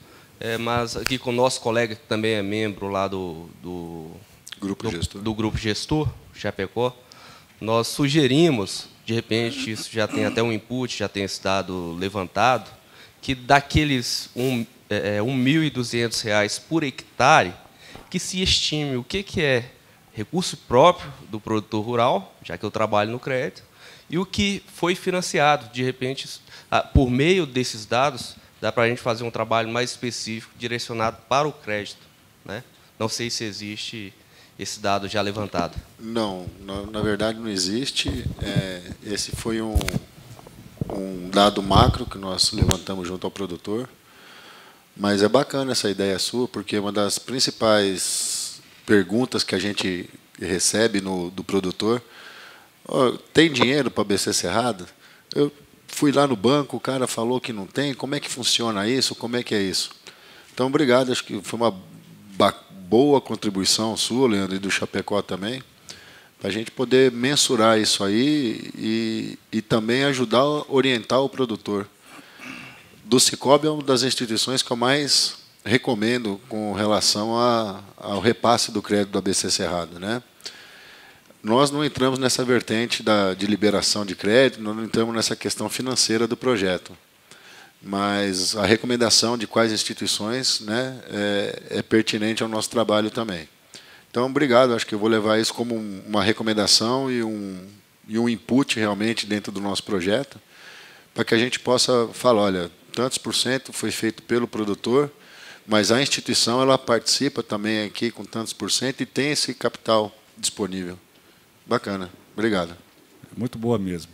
Speaker 8: Mas aqui com o nosso colega, que também é membro lá do Grupo Gestor, Chapecó, nós sugerimos, de repente, isso já tem até um input, já tem esse dado levantado, que daqueles R$1.200 por hectare, que se estime o que é recurso próprio do produtor rural, já que eu trabalho no crédito, e o que foi financiado. De repente, por meio desses dados, dá para a gente fazer um trabalho mais específico, direcionado para o crédito, né? Não sei se existe esse dado já levantado. Não,
Speaker 5: na verdade não existe. Esse foi um dado macro que nós levantamos junto ao produtor. Mas é bacana essa ideia sua, porque uma das principais perguntas que a gente recebe do produtor: tem dinheiro para BC Cerrado? Eu fui lá no banco, o cara falou que não tem, como é que funciona isso, como é que é isso? Então, obrigado, acho que foi uma boa contribuição sua, Leandro, e do Chapecó também, para a gente poder mensurar isso aí e também ajudar a orientar o produtor. Do Cicobi é uma das instituições que eu mais recomendo com relação ao repasse do crédito do ABC Cerrado, né? Nós não entramos nessa vertente de liberação de crédito, nós não entramos nessa questão financeira do projeto. Mas a recomendação de quais instituições, né, é pertinente ao nosso trabalho também. Então, obrigado. Acho que eu vou levar isso como uma recomendação e um input realmente dentro do nosso projeto, para que a gente possa falar, olha, tantos por cento foi feito pelo produtor, mas a instituição ela participa também aqui com tantos por cento e tem esse capital disponível. Bacana. Obrigado.
Speaker 3: Muito boa mesmo.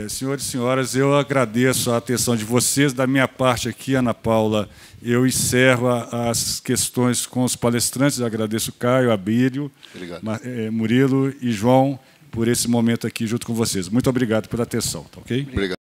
Speaker 3: Senhores e senhoras, eu agradeço a atenção de vocês. Da minha parte aqui, Ana Paula, eu encerro as questões com os palestrantes. Eu agradeço Caio, Abílio, Murilo e João por esse momento aqui junto com vocês. Muito obrigado pela atenção. Tá, ok?
Speaker 5: Obrigado.